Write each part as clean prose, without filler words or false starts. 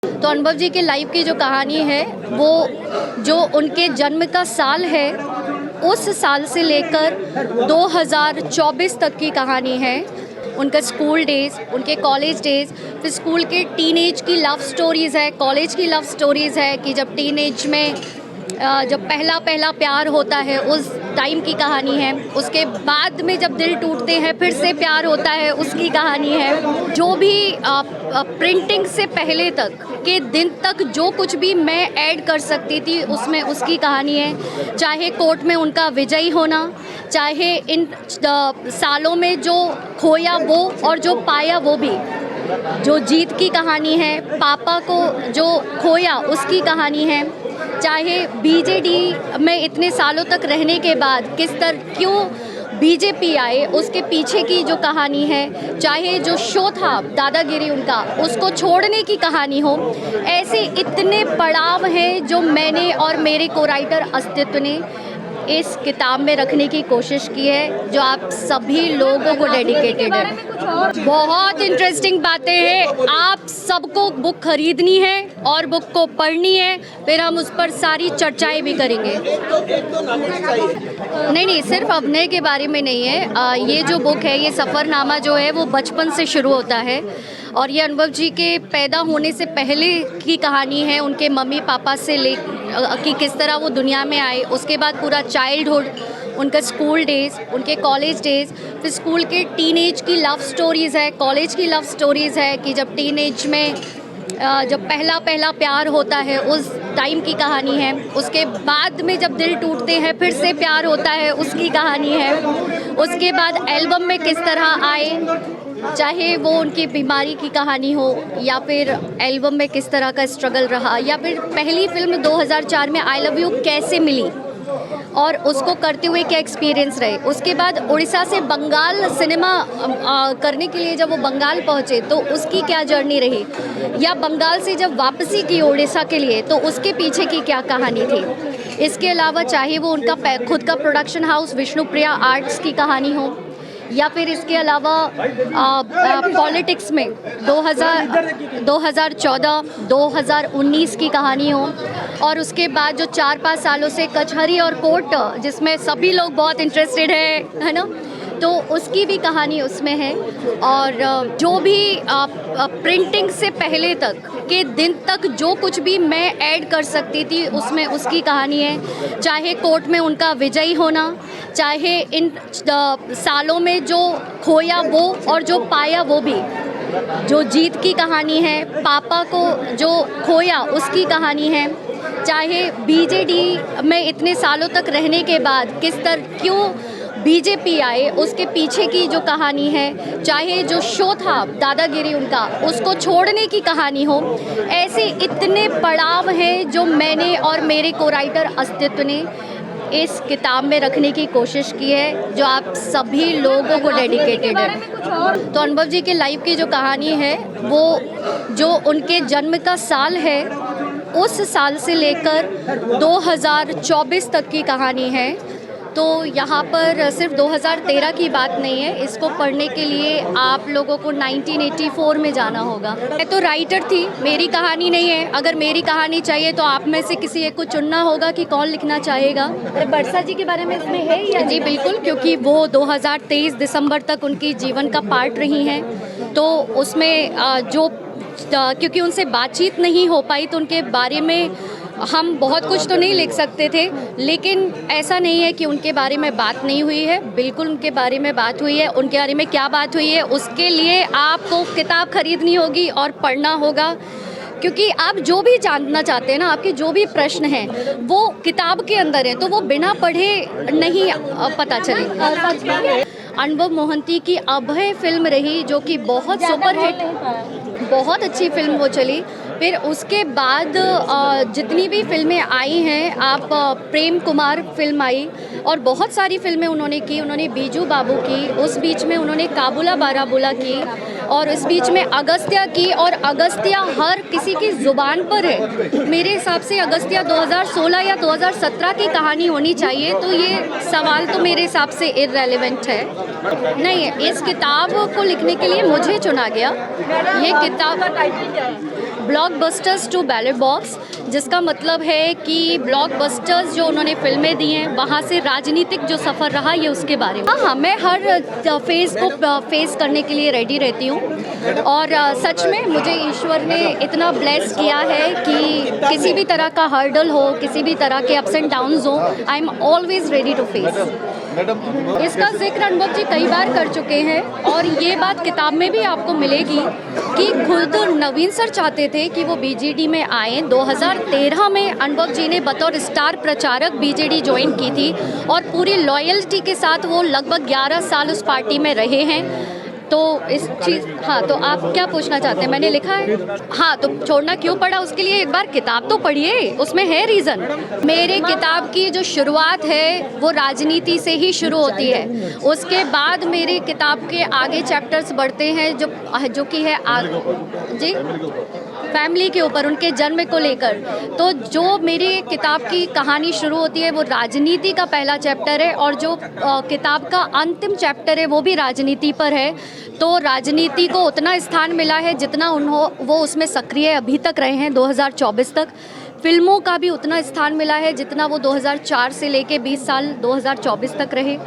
तो अनुभव जी के लाइफ की जो कहानी है वो जो उनके जन्म का साल है उस साल से लेकर 2024 तक की कहानी है। उनका स्कूल डेज़, उनके कॉलेज डेज़, फिर स्कूल के टीनेज की लव स्टोरीज़ है, कॉलेज की लव स्टोरीज़ है कि जब टीनेज में जब पहला पहला प्यार होता है उस टाइम की कहानी है। उसके बाद में जब दिल टूटते हैं फिर से प्यार होता है उसकी कहानी है। जो भी प्रिंटिंग से पहले तक के दिन तक जो कुछ भी मैं ऐड कर सकती थी उसमें उसकी कहानी है। चाहे कोर्ट में उनका विजयी होना, चाहे इन सालों में जो खोया वो और जो पाया वो भी, जो जीत की कहानी है, पापा को जो खोया उसकी कहानी है, चाहे बीजेडी में इतने सालों तक रहने के बाद क्यों बीजेपी आए उसके पीछे की जो कहानी है, चाहे जो शो था दादागिरी उनका उसको छोड़ने की कहानी हो। ऐसे इतने पड़ाव हैं जो मैंने और मेरे को राइटर अस्तित्व ने इस किताब में रखने की कोशिश की है, जो आप सभी लोगों को डेडिकेटेड है। बहुत इंटरेस्टिंग बातें हैं। आप सबको बुक खरीदनी है और बुक को पढ़नी है, फिर हम उस पर सारी चर्चाएं भी करेंगे। नहीं, सिर्फ अभिनय के बारे में नहीं है। ये जो बुक है, ये सफ़रनामा जो है वो बचपन से शुरू होता है और ये अनुभव जी के पैदा होने से पहले की कहानी है। उनके मम्मी पापा से कि किस तरह वो दुनिया में आए, उसके बाद पूरा चाइल्डहुड, उनका स्कूल डेज़, उनके कॉलेज डेज़, फिर स्कूल के टीनेज की लव स्टोरीज़ है, कॉलेज की लव स्टोरीज़ है कि जब टीनेज में जब पहला पहला प्यार होता है उस टाइम की कहानी है। उसके बाद में जब दिल टूटते हैं फिर से प्यार होता है उसकी कहानी है। उसके बाद एल्बम में किस तरह आए, चाहे वो उनकी बीमारी की कहानी हो या फिर एल्बम में किस तरह का स्ट्रगल रहा, या फिर पहली फिल्म 2004 में आई लव यू कैसे मिली और उसको करते हुए क्या एक्सपीरियंस रहे। उसके बाद उड़ीसा से बंगाल सिनेमा करने के लिए जब वो बंगाल पहुँचे तो उसकी क्या जर्नी रही, या बंगाल से जब वापसी की उड़ीसा के लिए तो उसके पीछे की क्या कहानी थी। इसके अलावा चाहे वो उनका खुद का प्रोडक्शन हाउस विष्णुप्रिया आर्ट्स की कहानी हो, या फिर इसके अलावा पॉलिटिक्स में 2014, 2019 की कहानी हो, और उसके बाद जो 4-5 सालों से कचहरी और कोर्ट जिसमें सभी लोग बहुत इंटरेस्टेड है ना, तो उसकी भी कहानी उसमें है। और जो भी प्रिंटिंग से पहले तक के दिन तक जो कुछ भी मैं ऐड कर सकती थी उसमें उसकी कहानी है। चाहे कोर्ट में उनका विजयी होना, चाहे इन सालों में जो खोया वो और जो पाया वो भी, जो जीत की कहानी है, पापा को जो खोया उसकी कहानी है, चाहे बीजेडी में इतने सालों तक रहने के बाद क्यों बीजेपी आए उसके पीछे की जो कहानी है, चाहे जो शो था दादागिरी उनका उसको छोड़ने की कहानी हो। ऐसे इतने पड़ाव हैं जो मैंने और मेरे को राइटर अस्तित्व ने इस किताब में रखने की कोशिश की है, जो आप सभी लोगों को डेडिकेटेड है। तो अनुभव जी के लाइफ की जो कहानी है वो जो उनके जन्म का साल है उस साल से लेकर 2024 तक की कहानी है। तो यहाँ पर सिर्फ 2013 की बात नहीं है, इसको पढ़ने के लिए आप लोगों को 1984 में जाना होगा। मैं तो राइटर थी, मेरी कहानी नहीं है। अगर मेरी कहानी चाहिए तो आप में से किसी एक को चुनना होगा कि कौन लिखना चाहेगा। बरसा जी के बारे में इसमें है या? जी बिल्कुल, क्योंकि वो 2023 दिसंबर तक उनकी जीवन का पार्ट रही हैं, तो उसमें क्योंकि उनसे बातचीत नहीं हो पाई तो उनके बारे में हम बहुत कुछ तो नहीं लिख सकते थे, लेकिन ऐसा नहीं है कि उनके बारे में बात नहीं हुई है। बिल्कुल उनके बारे में बात हुई है। उनके बारे में क्या बात हुई है उसके लिए आपको किताब खरीदनी होगी और पढ़ना होगा, क्योंकि आप जो भी जानना चाहते हैं ना, आपके जो भी प्रश्न हैं वो किताब के अंदर है, तो वो बिना पढ़े नहीं पता चलेगा। अनुभव मोहंती की अभय फिल्म रही जो कि बहुत सुपरहिट, बहुत अच्छी फिल्म वो चली। फिर उसके बाद जितनी भी फिल्में आई हैं, आप प्रेम कुमार फिल्म आई और बहुत सारी फिल्में उन्होंने की। उन्होंने बीजू बाबू की, उस बीच में उन्होंने काबुला बाराबुला की, और इस बीच में अगस्त्या की। और अगस्त्या हर किसी की ज़ुबान पर है। मेरे हिसाब से अगस्त्या 2016 या 2017 की कहानी होनी चाहिए, तो ये सवाल तो मेरे हिसाब से इररेलेवेंट है। नहीं, इस किताब को लिखने के लिए मुझे चुना गया। ये किताब ब्लॉकबस्टर्स टू बैलेट बॉक्स, जिसका मतलब है कि ब्लॉकबस्टर्स जो उन्होंने फिल्में दी हैं वहाँ से राजनीतिक जो सफ़र रहा ये उसके बारे में। हाँ, मैं हर फेज़ को फेस करने के लिए रेडी रहती हूँ और सच में मुझे ईश्वर ने इतना ब्लेस किया है कि किसी भी तरह का हर्डल हो, किसी भी तरह के अप्स एंड डाउन्स हो, I am always ready to face. इसका जिक्र अनुभव जी कई बार कर चुके हैं और ये बात किताब में भी आपको मिलेगी कि खुद नवीन सर चाहते थे कि वो बीजेडी में आए। 2013 में अनुभव जी ने बतौर स्टार प्रचारक बीजेडी ज्वाइन की थी और पूरी लॉयल्टी के साथ वो लगभग 11 साल उस पार्टी में रहे हैं। तो इस चीज़, हाँ, तो आप क्या पूछना चाहते हैं? मैंने लिखा है। हाँ, तो छोड़ना क्यों पड़ा उसके लिए एक बार किताब तो पढ़िए, उसमें है रीज़न। मेरे किताब की जो शुरुआत है वो राजनीति से ही शुरू होती है, उसके बाद मेरे किताब के आगे चैप्टर्स बढ़ते हैं जो कि है जी फैमिली के ऊपर, उनके जन्म को लेकर। तो जो मेरी किताब की कहानी शुरू होती है वो राजनीति का पहला चैप्टर है और जो किताब का अंतिम चैप्टर है वो भी राजनीति पर है। तो राजनीति को उतना स्थान मिला है जितना वो उसमें सक्रिय अभी तक रहे हैं 2024 तक। फिल्मों का भी उतना स्थान मिला है जितना वो 2004 से लेके 20 साल 2024 तक रहे।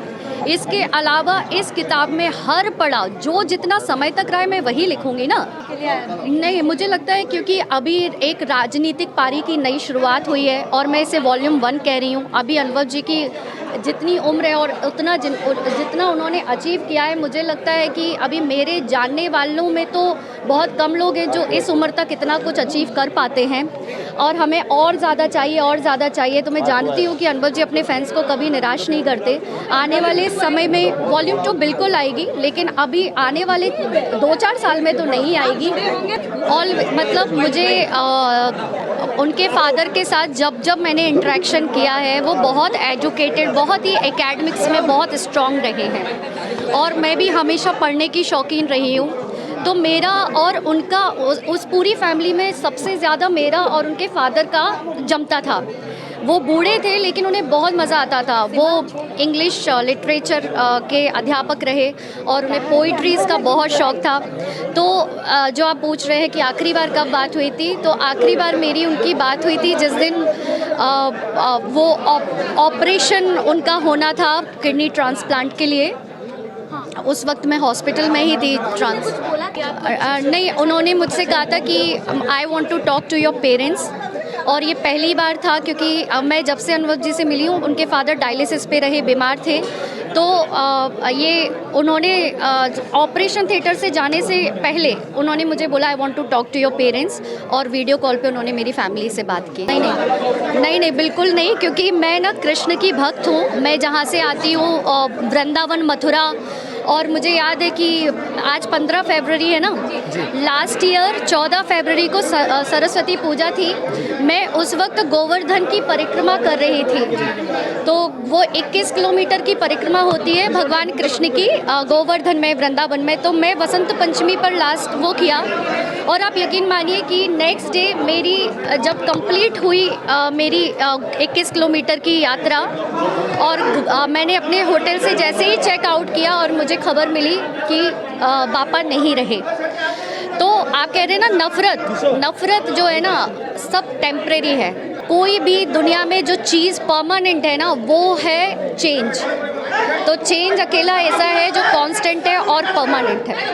इसके अलावा इस किताब में हर पड़ाव जो जितना समय तक रहा है मैं वही लिखूंगी ना। नहीं, मुझे लगता है क्योंकि अभी एक राजनीतिक पारी की नई शुरुआत हुई है और मैं इसे वॉल्यूम 1 कह रही हूँ। अभी अनुभव जी की जितनी उम्र है और जितना उन्होंने अचीव किया है, मुझे लगता है कि अभी मेरे जानने वालों में तो बहुत कम लोग हैं जो इस उम्र तक इतना कुछ अचीव कर पाते हैं और हमें और ज़्यादा चाहिए। तो मैं जानती हूँ कि अनुभव जी अपने फैंस को कभी निराश नहीं करते। आने वाले समय में वॉल्यूम 2 बिल्कुल आएगी, लेकिन अभी आने वाले 2-4 साल में तो नहीं आएगी। और मतलब मुझे उनके फादर के साथ जब मैंने इंटरेक्शन किया है वो बहुत एजुकेटेड, बहुत ही एकेडमिक्स में बहुत स्ट्रॉन्ग रहे हैं और मैं भी हमेशा पढ़ने की शौकीन रही हूँ। तो मेरा और उनका उस पूरी फैमिली में सबसे ज़्यादा मेरा और उनके फादर का जमता था। वो बूढ़े थे लेकिन उन्हें बहुत मज़ा आता था। वो इंग्लिश लिटरेचर के अध्यापक रहे और उन्हें पोइट्रीज़ का बहुत शौक़ था। तो जो आप पूछ रहे हैं कि आखिरी बार कब बात हुई थी, तो आखिरी बार मेरी उनकी बात हुई थी जिस दिन वो ऑपरेशन उनका होना था किडनी ट्रांसप्लांट के लिए। उस वक्त मैं हॉस्पिटल में ही थी। नहीं, उन्होंने मुझसे कहा था कि I want to talk to your parents. और ये पहली बार था क्योंकि मैं जब से अनुभव जी से मिली हूँ उनके फादर डायलिसिस पे रहे, बीमार थे। तो ये उन्होंने ऑपरेशन थिएटर से जाने से पहले उन्होंने मुझे बोला I want to talk to your parents, और वीडियो कॉल पे उन्होंने मेरी फैमिली से बात की। नहीं, बिल्कुल नहीं, क्योंकि मैं ना कृष्ण की भक्त हूँ। मैं जहाँ से आती हूँ वृंदावन, मथुरा, और मुझे याद है कि आज 15 फरवरी है ना, लास्ट ईयर 14 फरवरी को सरस्वती पूजा थी। मैं उस वक्त गोवर्धन की परिक्रमा कर रही थी। तो वो 21 किलोमीटर की परिक्रमा होती है भगवान कृष्ण की गोवर्धन में, वृंदावन में। तो मैं वसंत पंचमी पर लास्ट वो किया, और आप यकीन मानिए कि नेक्स्ट डे मेरी जब कंप्लीट हुई मेरी 21 किलोमीटर की यात्रा, और मैंने अपने होटल से जैसे ही चेक आउट किया और मुझे खबर मिली कि पापा नहीं रहे। तो आप कह रहे हैं ना, नफ़रत जो है ना सब टेम्परेरी है। कोई भी दुनिया में जो चीज़ परमानेंट है ना वो है चेंज। तो चेंज अकेला ऐसा है जो कांस्टेंट है और परमानेंट है।